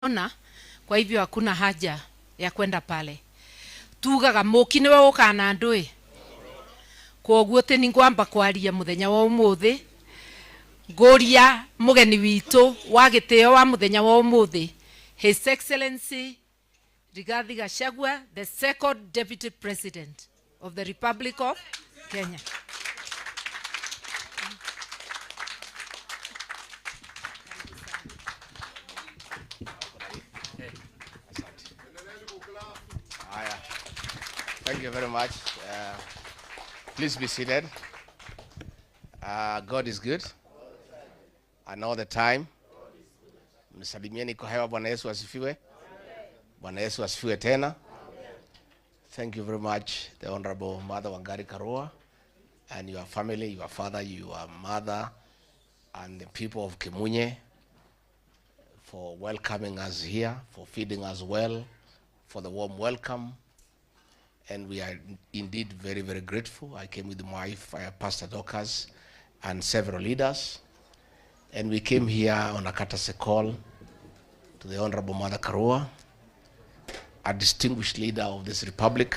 ona, kwa hivyo hakuna haja ya kwenda pale. Tugaga muki niwe ukana ndui. Koguo ti ningwamba kwaria muthenya wa umuthi. Nguria mugeni witu wa gitio wa muthenya wa umuthi. His Excellency Rigathi Gachagua, the second Deputy President of the Republic of Kenya. Thank you very much. Please be seated. God is good. And all the time. Msalimieni kwa hewa. Bwana Yesu asifiwe. Bwana Yesu asifiwe tena. Thank you very much, the Honorable Mother Wangari Karua, and your family, your father, your mother, and the people of Kimunye for welcoming us here, for feeding us well, for the warm welcome. And we are indeed very, very grateful. I came with my wife, Pastor Dorcas, and several leaders. And we came here on a courtesy call to the Honorable Mother Karua, a distinguished leader of this republic,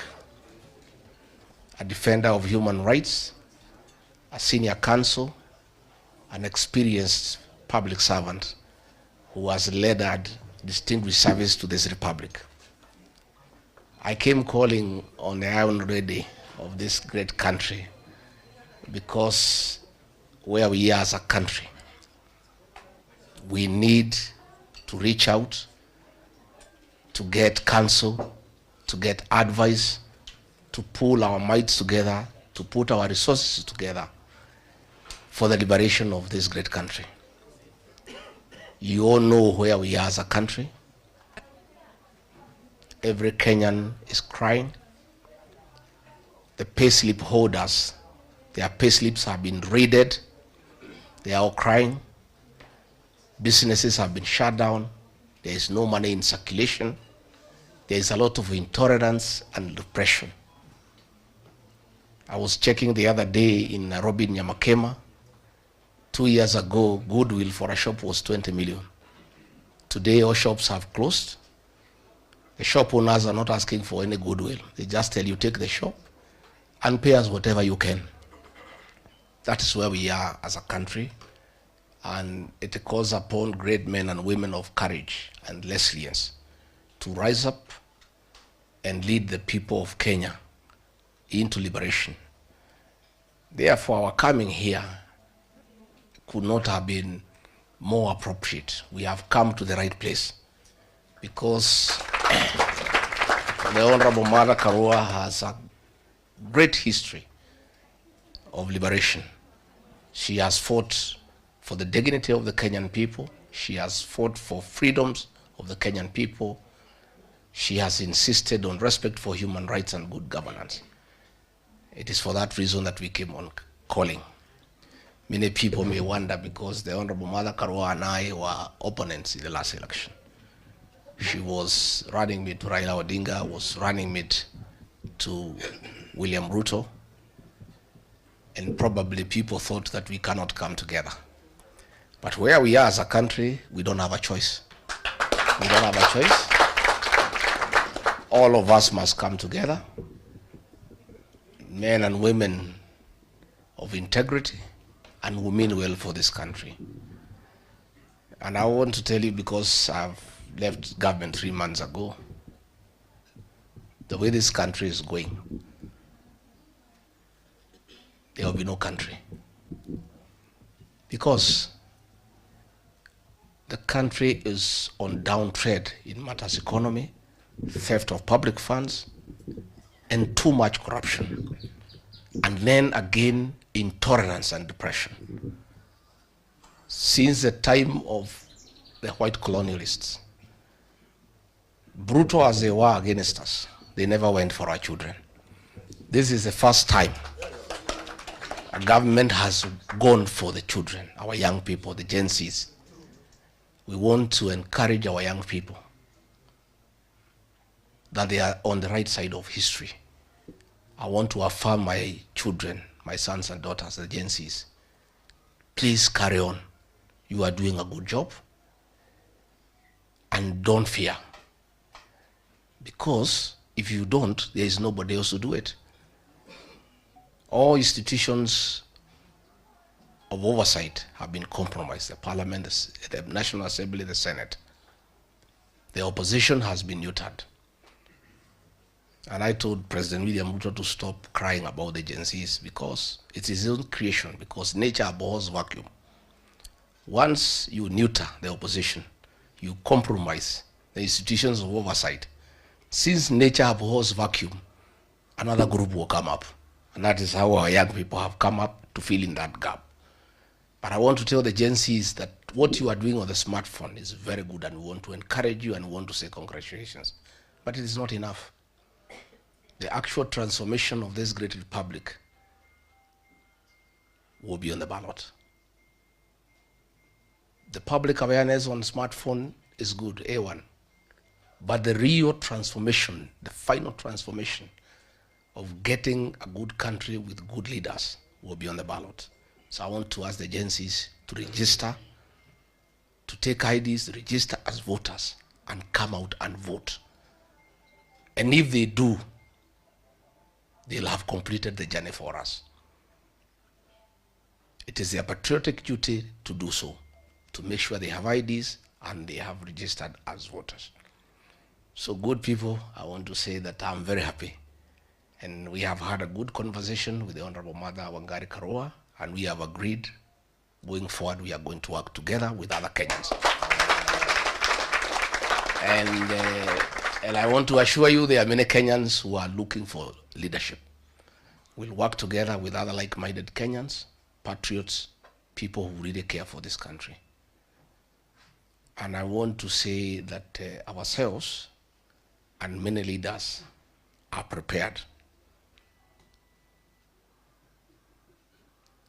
a defender of human rights, a senior counsel, an experienced public servant who has led a distinguished service to this republic. I came calling on the Iron Lady of this great country because where we are as a country, we need to reach out, to get counsel, to get advice, to pull our mights together, to put our resources together for the liberation of this great country. You all know where we are as a country. Every Kenyan is crying. The payslip holders, their payslips have been raided. They are all crying. Businesses have been shut down. There is no money in circulation. There is a lot of intolerance and depression. I was checking the other day in Nairobi, Nyamakema. 2 years ago, goodwill for a shop was 20 million. Today, all shops have closed. The shop owners are not asking for any goodwill. They just tell you, take the shop and pay us whatever you can. That is where we are as a country. And it calls upon great men and women of courage and resilience to rise up and lead the people of Kenya into liberation. Therefore, our coming here could not have been more appropriate. We have come to the right place because the Honorable Mother Karua has a great history of liberation. She has fought for the dignity of the Kenyan people. She has fought for freedoms of the Kenyan people. She has insisted on respect for human rights and good governance. It is for that reason that we came on calling. Many people may wonder because the Honorable Mother Karua and I were opponents in the last election. She was running mate to Raila Odinga, was running mate to William Ruto, and probably people thought that we cannot come together. But where we are as a country, we don't have a choice. We don't have a choice. All of us must come together, men and women of integrity and who mean well for this country. And I want to tell you, because I've left government 3 months ago, the way this country is going, there will be no country. Because the country is on downtrend in matters economy, theft of public funds, and too much corruption. And then again, intolerance and depression. Since the time of the white colonialists, brutal as they were against us, they never went for our children. This is the first time a government has gone for the children, our young people, the Gen Zs. We want to encourage our young people that they are on the right side of history. I want to affirm my children, my sons and daughters, the Gen Zs. Please carry on. You are doing a good job. and don't fear. Because if you don't, there is nobody else to do it. All institutions of oversight have been compromised, the Parliament, the National Assembly, the Senate. The opposition has been neutered. And I told President William Ruto to stop crying about the agencies because it's his own creation, because nature abhors vacuum. Once you neuter the opposition, you compromise the institutions of oversight. Since nature abhors vacuum, another group will come up. And that is how our young people have come up to fill in that gap. But I want to tell the agencies that what you are doing on the smartphone is very good, and we want to encourage you and we want to say congratulations. But it is not enough. The actual transformation of this great republic will be on the ballot. The public awareness on smartphone is good, A1. But the real transformation, the final transformation of getting a good country with good leaders will be on the ballot. So I want to ask the agencies to register, to take IDs, register as voters, and come out and vote. And if they do, they'll have completed the journey for us. It is their patriotic duty to do so, to make sure they have IDs and they have registered as voters. So good people, I want to say that I'm very happy. And we have had a good conversation with the Honorable Mother Wangari Karua, and we have agreed going forward we are going to work together with other Kenyans. And I want to assure you there are many Kenyans who are looking for leadership. We'll work together with other like-minded Kenyans, patriots, people who really care for this country. And I want to say that ourselves and many leaders are prepared,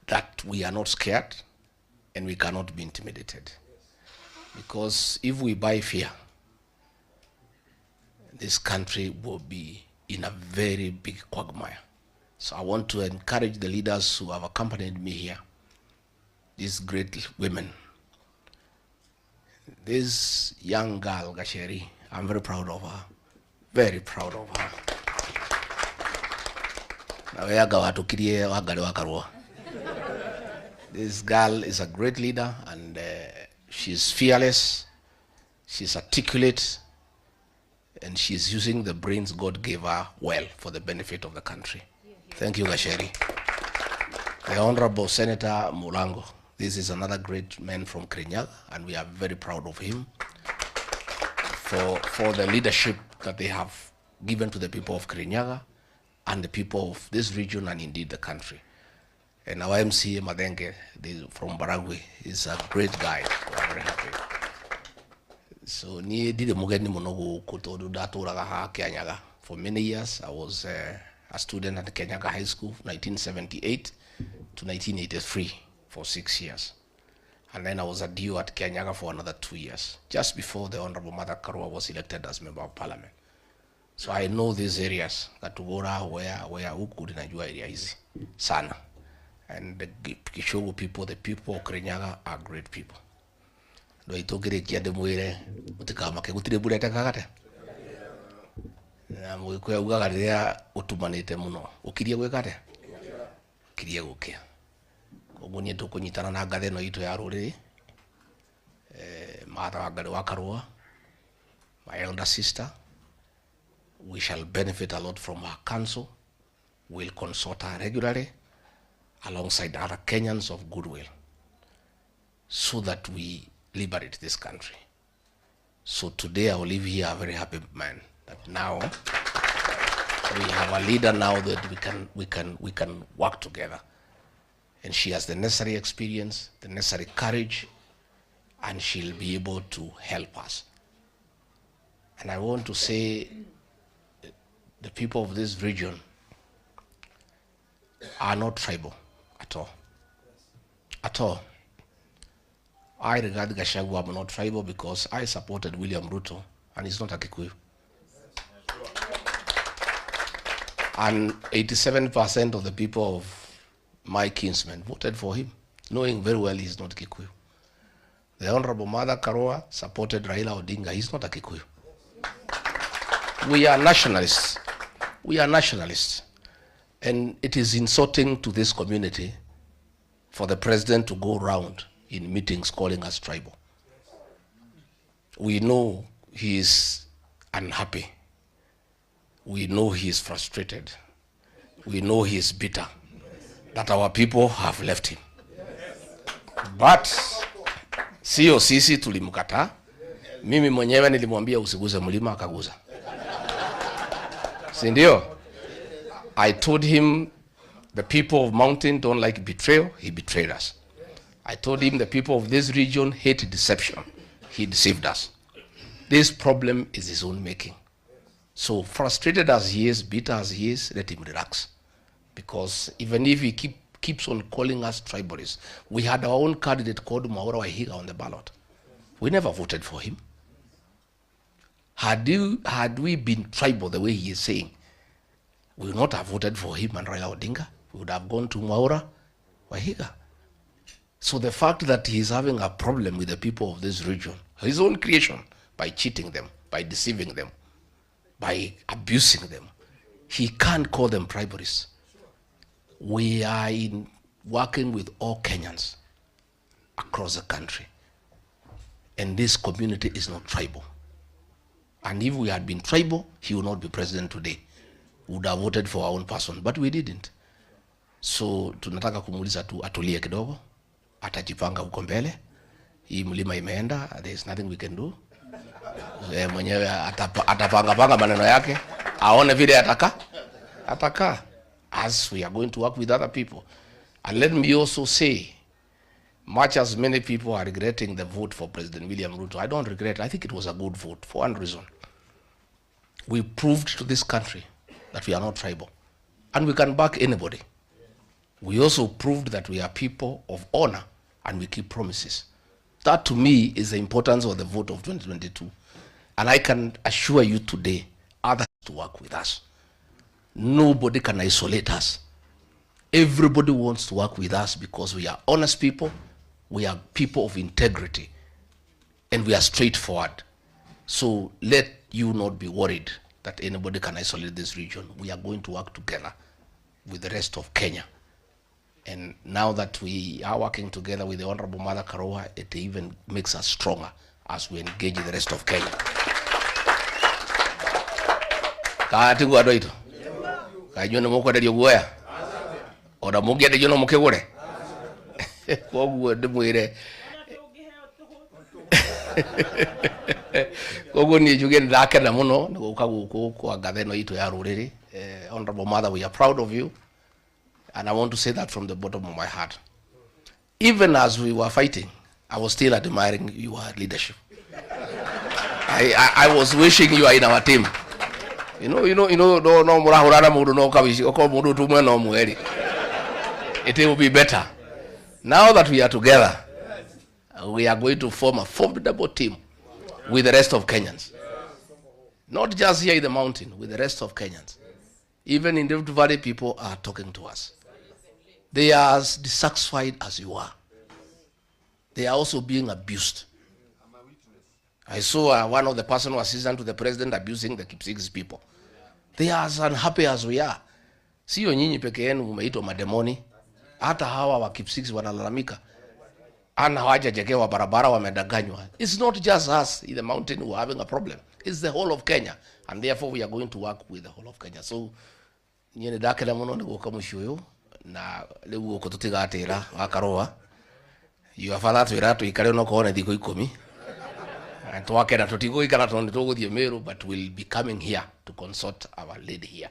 that we are not scared and we cannot be intimidated. Because if we buy fear, this country will be in a very big quagmire. So I want to encourage the leaders who have accompanied me here, these great women. This young girl, Gachagua, I'm very proud of her. Very proud of her. This girl is a great leader, and she's fearless, she's articulate, and she's using the brains God gave her well for the benefit of the country. Thank you, Gachagua. The Honorable Senator Mulango, this is another great man from Kirinyaga, and we are very proud of him for the leadership that they have given to the people of Kirinyaga and the people of this region and indeed the country. And our MCA Madenge from Baragwe is a great guy. We are very happy. So ni did mugeni monogo kutodu daturaga ha Kirinyaga. For many years I was a student at Kirinyaga High School, 1978 to 1983 for 6 years. And then I was a DO at Kirinyaga for another 2 years, just before the Honorable Mother Karua was elected as Member of Parliament. So I know these areas, Katugora, where Ukudi najua area hizi sana. And the Kishogo people, the people of Kirinyaga are great people. Do itogere kia de mwere utikama ke gutire bureta kagate. Na mwikwe ugagarira utumanite muno. Ukirie gwekate? Kirie gukia. Koguo nie tukunyitana na ngatheno itu ya ruriri. Mother Wangari wa Karua, my elder sister. We shall benefit a lot from her counsel. We'll consult her regularly alongside other Kenyans of goodwill so that we liberate this country. So today I will leave here a very happy man that now we have a leader now that we can work together. And she has the necessary experience, the necessary courage, and she'll be able to help us. And I want to say the people of this region are not tribal at all. At all. I regard Gachagua as not tribal because I supported William Ruto, and he's not a Kikuyu. And 87% of the people of my kinsmen voted for him, knowing very well he's not Kikuyu. The Honorable Mother Karua supported Raila Odinga. He's not a Kikuyu. We are nationalists. We are nationalists. And it is insulting to this community for the president to go around in meetings calling us tribal. We know he is unhappy. We know he is frustrated. We know he is bitter that our people have left him. But sio sisi tulimkataa. Mimi mwenyewe nilimwambia usiguze mlima akaguza. Si ndio? I told him the people of mountain don't like betrayal. He betrayed us. I told him the people of this region hate deception. He deceived us. This problem is his own making. So frustrated as he is, bitter as he is, let him relax. Because even if he keeps on calling us tribalists, we had our own candidate called Mwaura Wahiga on the ballot. We never voted for him. Had we been tribal the way he is saying, we would not have voted for him and Raila Odinga. We would have gone to Mwaura Wahiga. So the fact that he is having a problem with the people of this region, his own creation, by cheating them, by deceiving them, by abusing them, he can't call them tribalists. We are working with all Kenyans across the country. And this community is not tribal. And if we had been tribal, he would not be president today. We would have voted for our own person, but we didn't. So tunataka kumuuliza tu atulie kidogo, atajipanga huko mbele. Hii mlima imeenda, there is nothing we can do. Mwenyewe atapanga maneno yake, aone vile ataka. As we are going to work with other people. And let me also say, much as many people are regretting the vote for President William Ruto, I don't regret. I think it was a good vote for one reason. We proved to this country that we are not tribal. And we can back anybody. We also proved that we are people of honor and we keep promises. That to me is the importance of the vote of 2022. And I can assure you today, others to work with us. Nobody can isolate us. Everybody wants to work with us because we are honest people, we are people of integrity, and we are straightforward. So let you not be worried that anybody can isolate this region. We are going to work together with the rest of Kenya. And now that we are working together with the Honorable Mother Karua, it even makes us stronger as we engage the rest of Kenya. Kaatigu adoito. Kajono moko da yogoya. Oda mugia de jono mokegore. Kogu de muire. Kogu ni jugen dake na muno ngo kagu ko agadeno ito ya ruriri. Honorable Mother, we are proud of you. And I want to say that from the bottom of my heart. Even as we were fighting, I was still admiring your leadership. I was wishing you are in our team. You know, no murahurana mudu no kabishi oko mudu tumwe no mueri. It will be better. Now that we are together, we are going to form a formidable team with the rest of Kenyans. Not just here in the mountain, with the rest of Kenyans. Even in Rift Valley, people are talking to us. They are as dissatisfied as you are. They are also being abused. I saw one of the personal assistants to the president abusing the Kipsigis people. They are as unhappy as we are. Sio nyinyi peke yenu umeitwa mademoni. Hata hawa wa Kipsigis wanalalamika. Ana hawajajengewa barabara wamedanganywa. It's not just us in the mountain who are having a problem. It's the whole of Kenya. And therefore we are going to work with the whole of Kenya. So, nyene dake na muno niguo kamushuyo na lewu ko tutigatira akaroa. You afala twira tuikare no ko ne thiko 10. And twake na tutigo ikara tonde tuguthie Meru, but we'll be coming here to consult our lady here.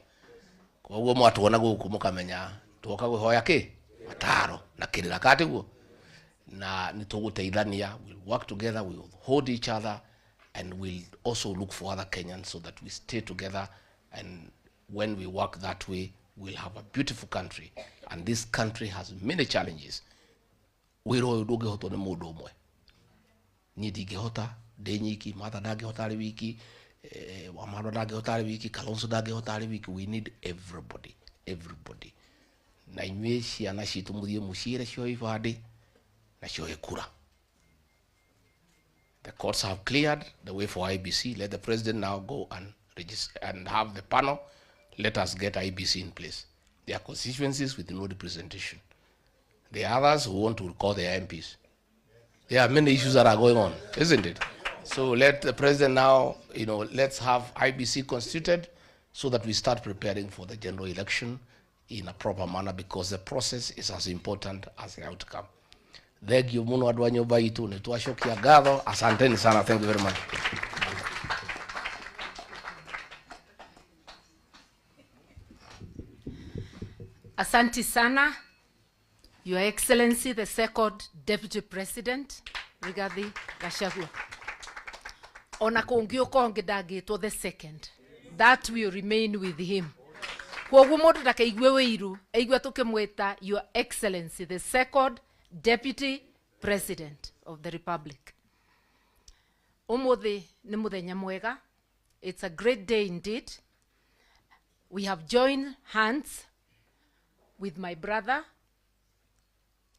Kwa ugo mwatuona guku mukamenya twoka guhoya ki mataro na kirira katiguo na nituguteithania. We'll work together, we'll hold each other, and we'll also look for other Kenyans so that we stay together. And when we work that way, we'll have a beautiful country. And this country has many challenges. Wiro udoge hoto ne mudu umwe. Nidi gehota, denyiki, mata dage hotari wiki, wamaro dage hotari wiki, kalonso dage hotari wiki. We need everybody, everybody. Na imwe ciana citu muthie mucire cio ifade na cio ekura. The courts have cleared the way for IBC. Let the president now go and register and have the panel. Let us get IBC in place. There are constituencies with no representation. There are others who want to call their MPs. There are many issues that are going on, isn't it? So let the president now, let's have IBC constituted so that we start preparing for the general election in a proper manner, because the process is as important as the outcome. Thank you muno adwa nyoba itu ne tuashokia gatho. Asanteni sana. Thank you very much. Asante sana, Your Excellency, the second Deputy President, Rigathi Gachagua. Ona kongio konge dagito the second. That will remain with him. Kwa gumoto takaigwe weiru, eigwe tukemweta Your Excellency, the second Deputy President of the Republic. Umuthi ni muthenya mwega. It's a great day indeed. We have joined hands with my brother,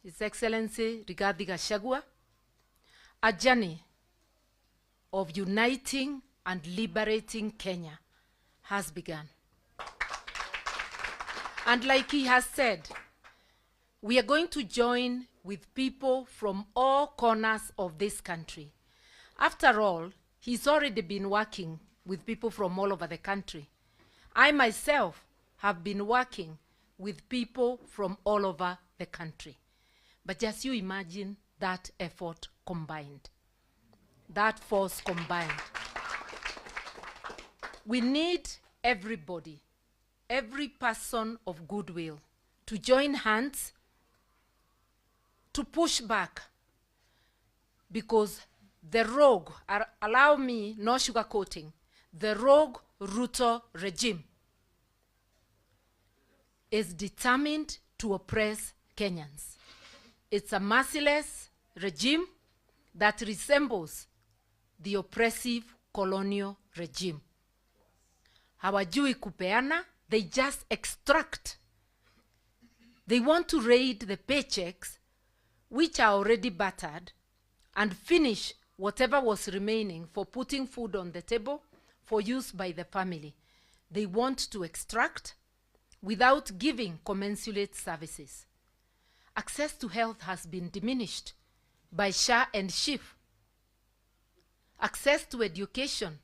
His Excellency Rigathi Gachagua, a journey of uniting and liberating Kenya has begun. And like he has said, we are going to join with people from all corners of this country. After all, he's already been working with people from all over the country. I myself have been working with people from all over the country. But just you imagine that effort combined, that force combined. We need everybody, every person of goodwill, to join hands to push back, because the rogue, allow me no sugarcoating, the rogue Ruto regime is determined to oppress Kenyans. It's a merciless regime that resembles the oppressive colonial regime. Hawajui kupeana, they just extract. They want to raid the paychecks, which are already battered, and finish whatever was remaining for putting food on the table for use by the family. They want to extract without giving commensurate services. Access to health has been diminished by SHA and SHIF. Access to education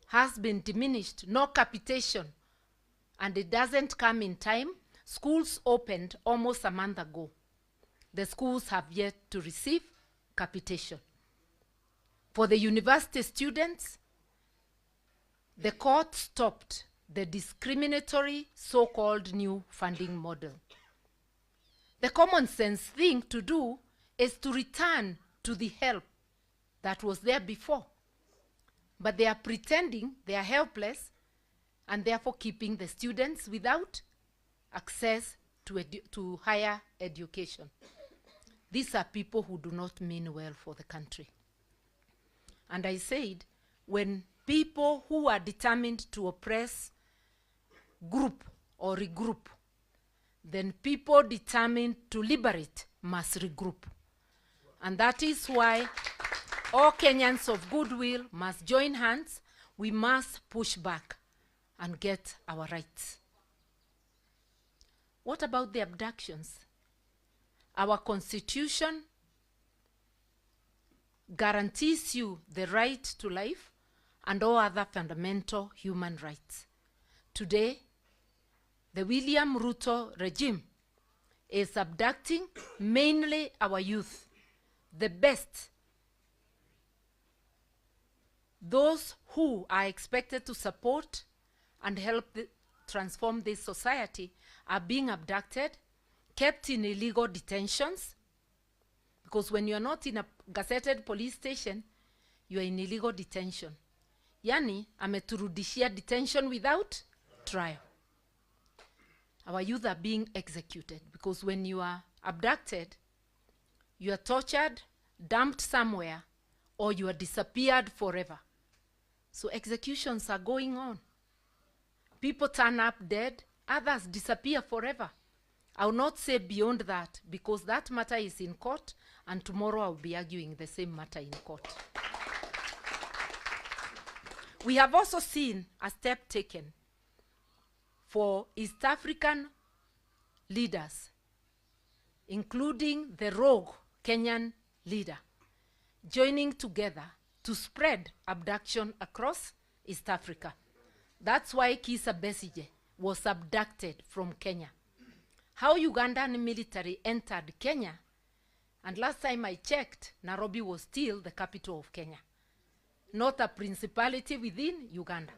has been diminished, no capitation, and it doesn't come in time. Schools opened almost a month ago. The schools have yet to receive capitation. For the university students, the court stopped the discriminatory so-called new funding model. The common sense thing to do is to return to the help that was there before. But they are pretending they are helpless and therefore keeping the students without access to higher education. These are people who do not mean well for the country. And I said, when people who are determined to oppress group or regroup, then people determined to liberate must regroup. And that is why all Kenyans of goodwill must join hands. We must push back and get our rights. What about the abductions? Our constitution guarantees you the right to life and all other fundamental human rights. Today, the William Ruto regime is abducting mainly our youth, the best, those who are expected to support and help transform this society are being abducted, kept in illegal detentions, because when you are not in a gazetted police station, you are in illegal detention. Yani, ameturudishia detention without trial. Our youth are being executed because when you are abducted, you are tortured, dumped somewhere, or you are disappeared forever. So executions are going on. People turn up dead, others disappear forever. I will not say beyond that, because that matter is in court, and tomorrow I will be arguing the same matter in court. We have also seen a step taken for East African leaders, including the rogue Kenyan leader, joining together to spread abduction across East Africa. That's why Kizza Besigye was abducted from Kenya. How Ugandan military entered Kenya, and last time I checked, Nairobi was still the capital of Kenya, not a principality within Uganda.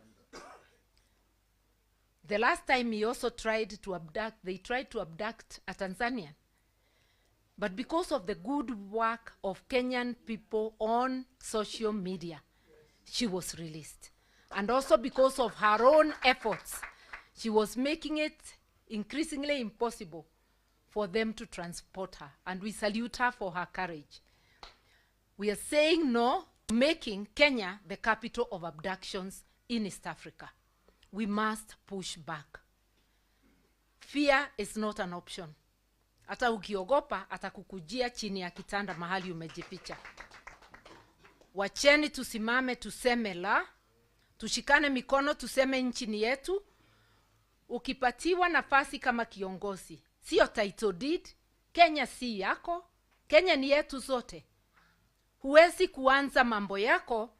The last time he also tried to abduct, they tried to abduct a Tanzanian. But because of the good work of Kenyan people on social media, she was released. And also because of her own efforts, she was making it increasingly impossible for them to transport her. And we salute her for her courage. We are saying no to making Kenya the capital of abductions in East Africa. We must push back. Fear is not an option. Hata ukiogopa atakukujia chini ya kitanda mahali umejificha. Wacheni tusimame tuseme la, tushikane mikono tuseme nchi ni yetu. Ukipatiwa nafasi kama kiongozi, sio title deed, Kenya si yako, Kenya ni yetu zote. Huwezi kuanza mambo yako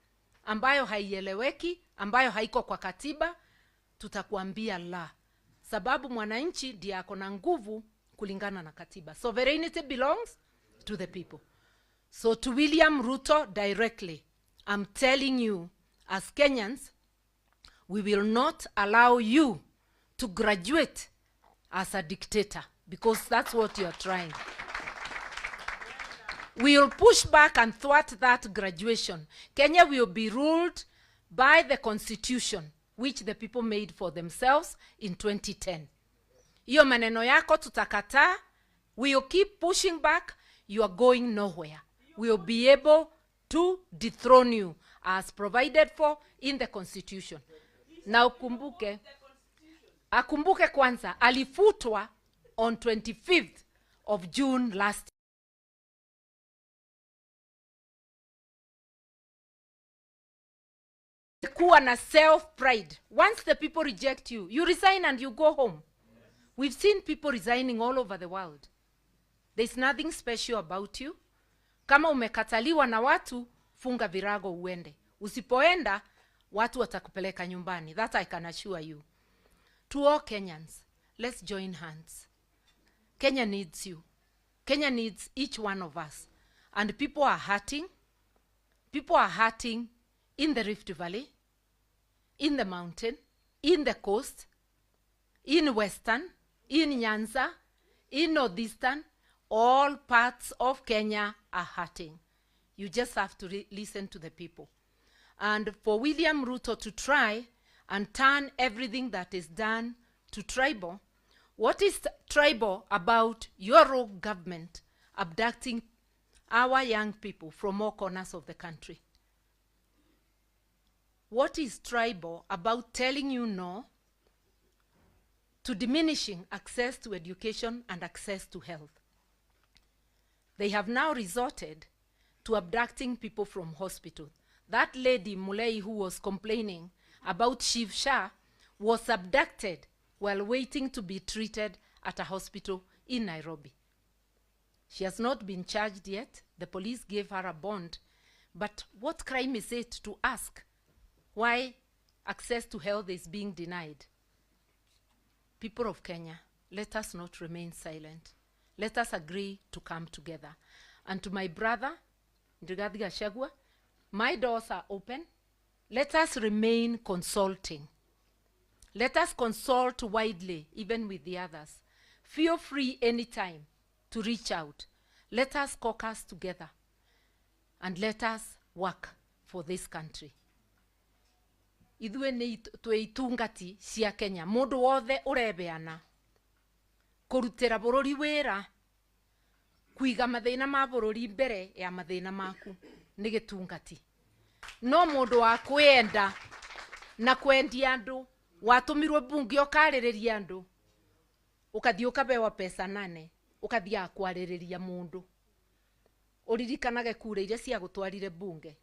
ambayo haieleweki, ambayo haiko kwa katiba, tutakuambia la. Sababu mwananchi ndiye ako na nguvu kulingana na katiba. Sovereignty belongs to the people. So to William Ruto directly, I'm telling you, as Kenyans, we will not allow you to graduate as a dictator, because that's what you're trying. We will push back and thwart that graduation. Kenya will be ruled by the constitution which the people made for themselves in 2010. Iyo maneno yako tutakataa. We will keep pushing back. You are going nowhere. We will be able to dethrone you as provided for in the constitution. Na akumbuke kwanza, alifutwa on 25th of June last year. Kuwa na self-pride. Once the people reject you, you resign and you go home. We've seen people resigning all over the world. There's nothing special about you. Kama umekataliwa na watu, funga virago uende. Usipoenda, watu watakupeleka nyumbani. That I can assure you. To all Kenyans, let's join hands. Kenya needs you. Kenya needs each one of us. And people are hurting. People are hurting in the Rift Valley, in the mountain, in the coast, in Western, in Nyanza, in Northeastern. All parts of Kenya are hurting. You just have to listen to the people. And for William Ruto to try and turn everything that is done to tribal, what is tribal about your rogue government abducting our young people from all corners of the country? What is tribal about telling you no to diminishing access to education and access to health? They have now resorted to abducting people from hospitals. That lady, Mulei, who was complaining about Shiv Shah, was abducted while waiting to be treated at a hospital in Nairobi. She has not been charged yet. The police gave her a bond. But what crime is it to ask why access to health is being denied? People of Kenya, let us not remain silent. Let us agree to come together. And to my brother, Gachagua, my doors are open. Let us remain consulting. Let us consult widely, even with the others. Feel free anytime to reach out. Let us caucus together and let us work for this country. Idue ni tuitungati cia Kenya. Mundu wothe urebeana kurutira bururi wira, kuiga mathina ma bururi mbere ya mathina maku ni gitungati. No mundu wa kwenda na kwendia andu, watumirwe bunge ukaririria andu, ukathii ukabewa pesa 8, ukathia kwaririria mundu. Uririkanage kure iria cia gutwarire bunge.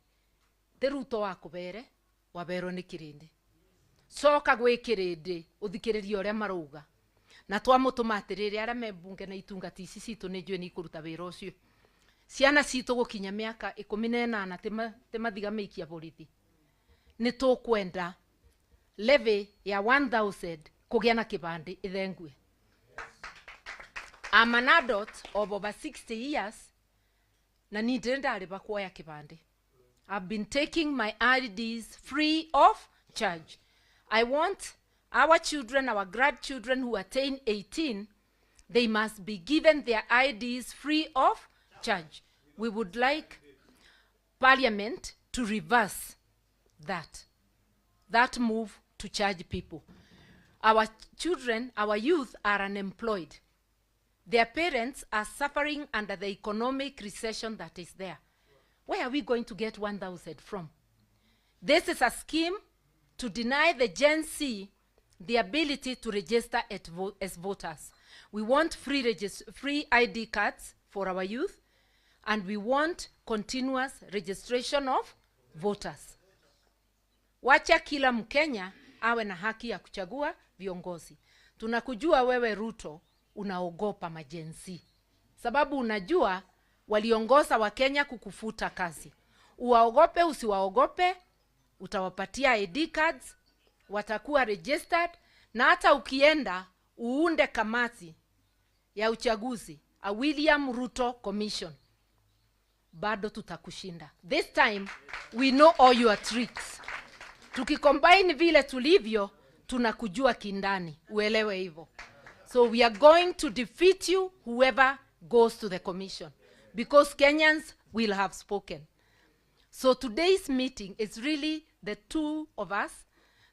Te Ruto wakubere, wabero ni kirindi soka gwe kirindi uthikiririe uria maruga na twamutuma atiriri aria membunge na itungati ici citu ni njue ni kuruta wira ucio ciana citu gukinya miaka 18 timathigamaikia borithi ni tukwenda levy ya 1000 kugia na kibandi ithengue. I'm an adult of over 60 years na nindendari bakuoya kibandi. I've been taking my IDs free of charge. I want our children, our grandchildren who attain 18, they must be given their IDs free of charge. We would like Parliament to reverse that move to charge people. Our children, our youth are unemployed. Their parents are suffering under the economic recession that is there. Where are we going to get 1,000 from? This is a scheme to deny the Gen Z the ability to register as voters. We want free ID cards for our youth, and we want continuous registration of voters. Wacha kila Mkenya awe na haki ya kuchagua viongozi. Tunakujua wewe Ruto unaogopa majenzi, sababu unajua waliongoza wa Kenya kukufuta kazi. Uwaogope usiwaogope, utawapatia ID cards, watakuwa registered, na hata ukienda uunde kamati ya uchaguzi, a William Ruto Commission, bado tutakushinda. This time we know all your tricks. Tukicombine vile tulivyo, tunakujua kindani, uelewe hivyo. So we are going to defeat you, whoever goes to the commission, because Kenyans will have spoken. So today's meeting is really the two of us,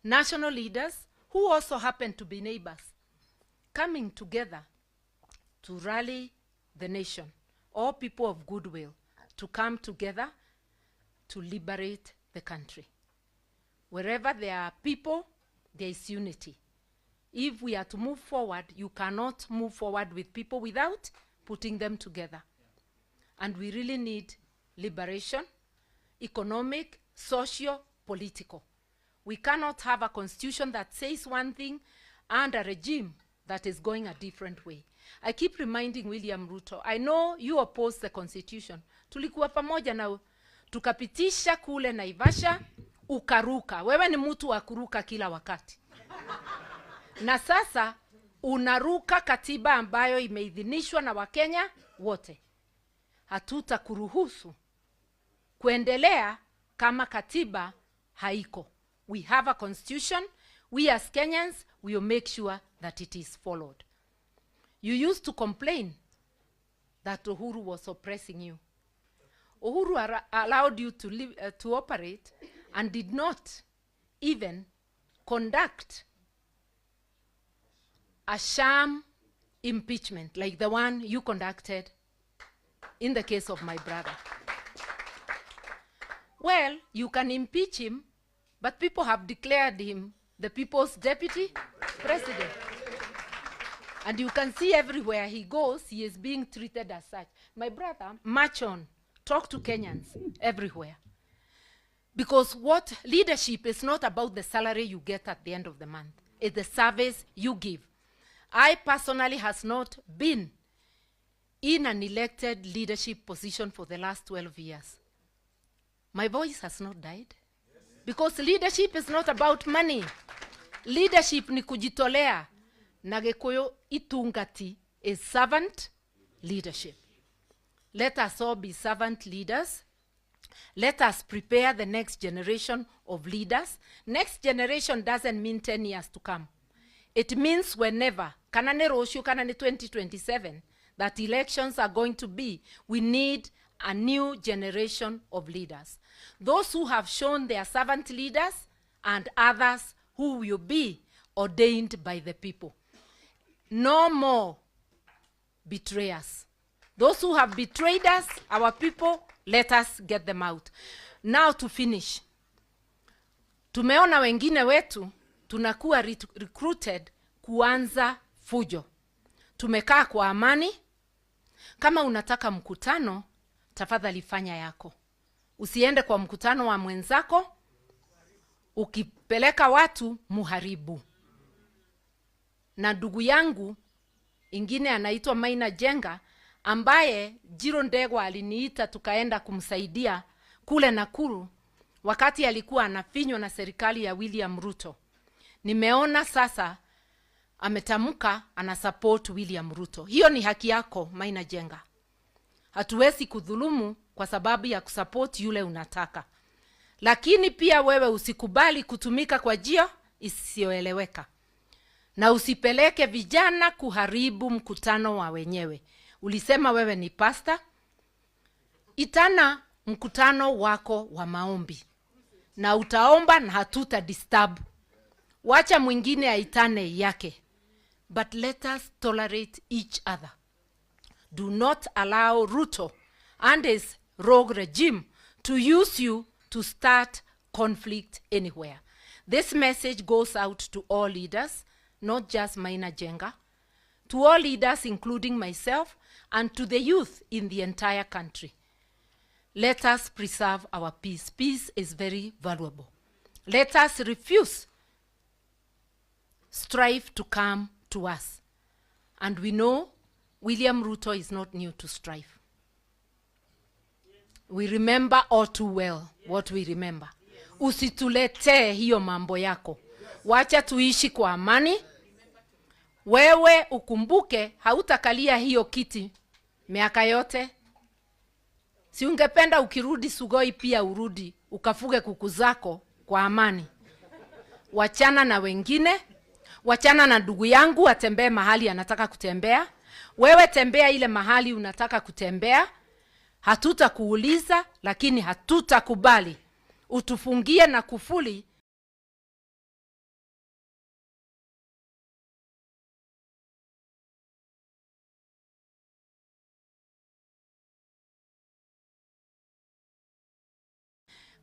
national leaders, who also happen to be neighbors, coming together to rally the nation, all people of goodwill, to come together to liberate the country. Wherever there are people, there is unity. If we are to move forward, you cannot move forward with people without putting them together. And we really need liberation, economic, social, political. We cannot have a constitution that says one thing and a regime that is going a different way. I keep reminding William Ruto, I know you oppose the constitution. Tulikuwa pamoja na tukapitisha kule Naivasha, ukaruka. Wewe ni mtu wa kuruka kila wakati. Na sasa unaruka katiba ambayo imeidhinishwa na Wakenya wote. Hatutakuruhusu kuendelea kama katiba haiko. We have a constitution. We as Kenyans will make sure that it is followed. You used to complain that Uhuru was oppressing you. Uhuru allowed you to live, to operate, and did not even conduct a sham impeachment like the one you conducted in the case of my brother. Well, you can impeach him, but people have declared him the people's deputy president. And you can see everywhere he goes, he is being treated as such. My brother, march on, talk to Kenyans everywhere. Because what leadership is not about the salary you get at the end of the month. It's the service you give. I personally has not been in an elected leadership position for the last 12 years. My voice has not died. Because leadership is not about money. Leadership ni kujitolea. Na Gikuyu itungati is servant leadership. Let us all be servant leaders. Let us prepare the next generation of leaders. Next generation doesn't mean 10 years to come. It means whenever, kanane roshu kanane 2027, that elections are going to be, we need a new generation of leaders. Those who have shown their servant leaders and others who will be ordained by the people. No more betrayers. Those who have betrayed us, our people, let us get them out. Now to finish. Tumeona wengine wetu, tunakuwa recruited kuanza fujo. Tumekaa kwa amani. Kama unataka mkutano, tafadhali fanya yako. Usiende kwa mkutano wa mwenzako, ukipeleka watu muharibu. Na ndugu yangu ingine anaitwa Maina Jenga, ambaye Jiro Ndegwa aliniita tukaenda kumsaidia kule Nakuru wakati alikuwa anafinywa na serikali ya William Ruto. Nimeona sasa ametamuka ana support William Ruto. Hiyo ni haki yako Maina Jenga. Hatuwezi kudhulumu kwa sababu ya kusupport yule unataka. Lakini pia wewe usikubali kutumika kwa njia isiyoeleweka. Na usipeleke vijana kuharibu mkutano wa wenyewe. Ulisema wewe ni pastor. Itana mkutano wako wa maombi. Na utaomba na hatuta disturb. Wacha mwingine aitane yake. But let us tolerate each other. Do not allow Ruto and his rogue regime to use you to start conflict anywhere. This message goes out to all leaders, not just Maina Jenga, to all leaders including myself, and to the youth in the entire country. Let us preserve our peace. Peace is very valuable. Let us refuse strife to come to us. And we know William Ruto is not new to strife. We remember all too well what we remember. Usitulete hiyo mambo yako. Wacha tuishi kwa amani. Wewe ukumbuke hautakalia hiyo kiti miaka yote. Si ungependa ukirudi Sugoi pia urudi ukafuge kuku zako kwa amani. Wachana na wengine. Wachana na ndugu yangu atembee mahali anataka kutembea. Wewe tembea ile mahali unataka kutembea. Hatutakuuliza, lakini hatutakubali utufungie na kufuli.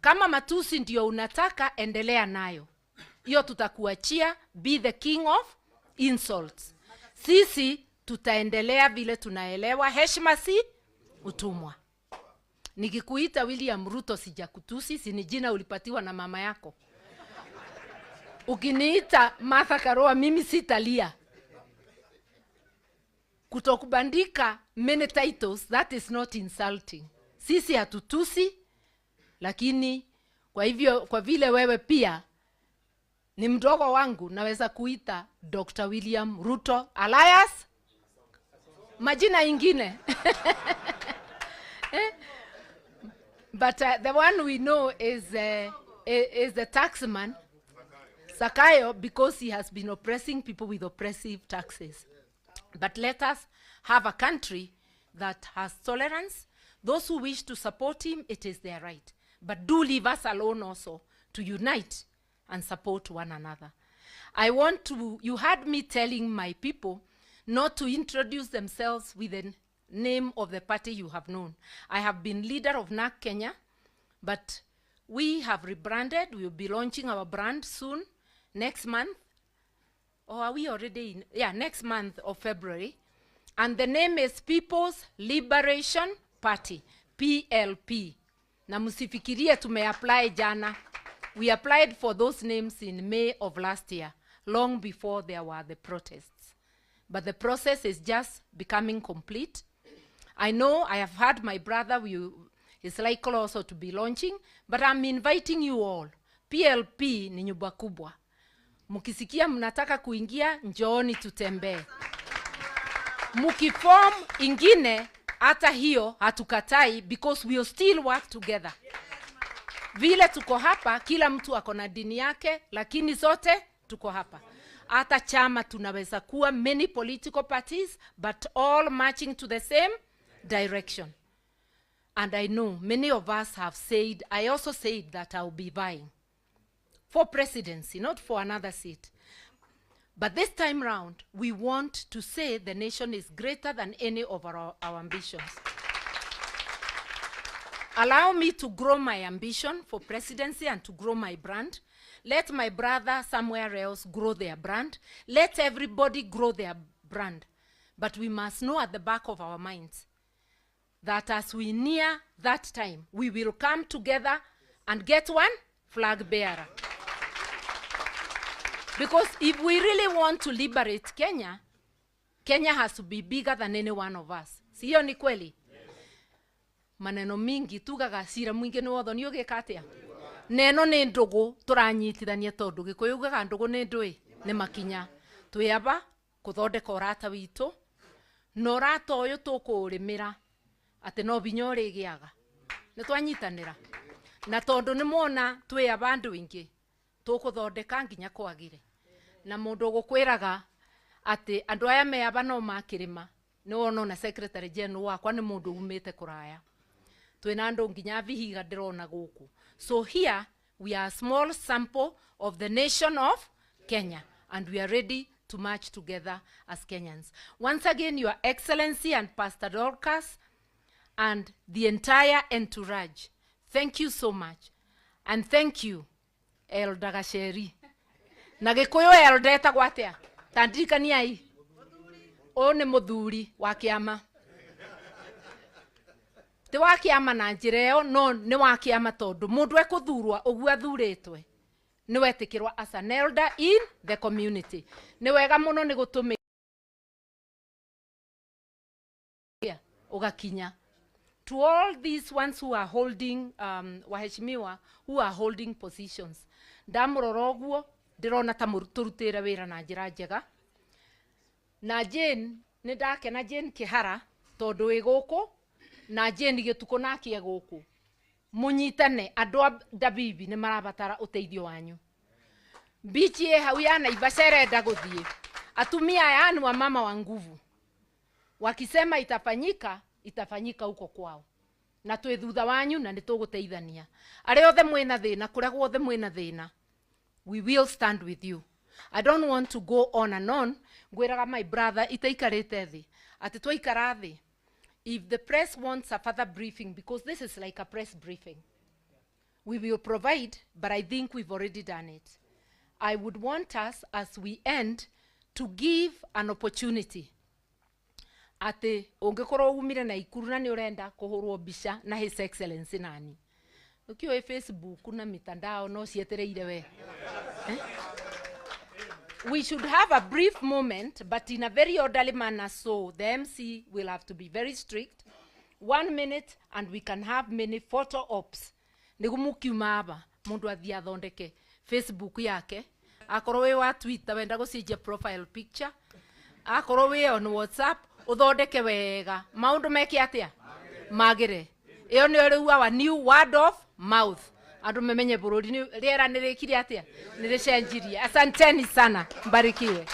Kama matusi ndio unataka, endelea nayo. Hiyo tutakuachia. Be the king of insults. Sisi tutaendelea vile tunaelewa. Heshima si utumwa. Nikikuita William Ruto sijakutusi, si ni jina ulipatiwa na mama yako. Ukiniita Martha Karua mimi sitalia. Kutokubandika many titles, that is not insulting. Sisi hatutusi, lakini kwa hivyo kwa vile wewe pia ni mdogo wangu, naweza kuita Dr. William Ruto alias majina ingine. But the one we know is the taxman, Zakayo, because he has been oppressing people with oppressive taxes. But let us have a country that has tolerance. Those who wish to support him, it is their right. But do leave us alone also to unite and support one another. You heard me telling my people not to introduce themselves with the name of the party you have known. I have been leader of NAC Kenya, but we have rebranded. We will be launching our brand soon, next month. Or are we already in? Yeah, next month of February. And the name is People's Liberation Party, PLP. Na musifikirie tumeapply jana. We applied for those names in May of last year, long before there were the protests. But the process is just becoming complete. I know I have heard my brother is likely also to be launching, but I'm inviting you all. PLP ni nyumba kubwa. Mukisikia mnataka kuingia, njooni tutembee. Mukiform ingine, hata hiyo hatukatai, because we'll still work together. Vile tuko hapa, kila mtu ako na dini yake, lakini zote tuko hapa. Hata chama tunaweza kuwa many political parties, but all marching to the same direction. And I know many of us have said, I also said that I'll be vying for presidency, not for another seat. But this time round, we want to say the nation is greater than any of our ambitions. Allow me to grow my ambition for presidency and to grow my brand. Let my brother somewhere else grow their brand. Let everybody grow their brand. But we must know at the back of our minds that as we near that time, we will come together and get one flag bearer. Because if we really want to liberate Kenya, Kenya has to be bigger than any one of us. Sio ni kweli? Maneno mingi tugaga cira mwingi ni wotho ni ugika atia. Neno ni ndugu turanyitithania tondu Gikuyu ugaga ndugu ni ndui ni makinya. Twiyaba kuthondeka urata witu. No urata uyu tukurimira ati no binya urigiaga. Ni twanyitanira. Na tondu ni muona twiyaba andu ingi tukuthondeka nginya kwagire. Na mundu gukwiraga ati andu aya meaba no makirima ni wona na secretary general wakwa ni mundu umite kuraya. Twina andu nginya vihiga ndirona guku. So here we are a small sample of the nation of Kenya, and we are ready to march together as Kenyans. Once again, Your Excellency and Pastor Dorcas and the entire entourage, thank you so much. And thank you, Elder Gacheri. Na Gikuyu Elder etagwo atia? Tandirikaniai. O ni muthuri wa kiama. Ti wa kiama na njira ĩyo, no ni wa kiama tondu mundu ekuthurwa uguo athuritwe ni wetikirwa as an elder in the community. Ni wega muno ni gutumia ugakinya to all these ones who are holding waheshimiwa who are holding positions. Ndamurora uguo ndirona ta turutire wira na njira njega. Na Jane ni ndakena Jane Kihara tondu wi guku na Jane Gituko nakie guku. Munyitane andu a Dabibi ni marabatara uteithio wanyu. Bichi hau ya Naivasha irenda guthie. Atumia aya ni wa mama wa nguvu. Wakisema itafanyika, itafanyika huko kwao. Na twi thutha wanyu na nituguteithania. Ari othe mwina thina, kuria guothe mwina thina, we will stand with you. I don't want to go on and on. Ngwiraga my brother itaikarite thi. Ati twaikara thi. If the press wants a further briefing, because this is like a press briefing, we will provide, but I think we've already done it. I would want us, as we end, to give an opportunity. Ati ungikorwo umire na Ikuru na ni urenda kuhurwo mbica na His Excellency nani. Ukiwa Facebook na mitandao no cietereire we. We should have a brief moment, but in a very orderly manner, so the MC will have to be very strict. 1 minute, and we can have many photo ops. Nigumukiuma aba mundu athia athondeke Facebook yake, akorwo we wa Twitter wenda gucenjia profile picture, akorwo we on WhatsApp uthondeke wega, maundu meke atia magire. Iyo ni riu our new word of mouth. Andu memenye bururi ni riera nirikiri atia niricenjirie. Asanteni sana, mbarikiwe.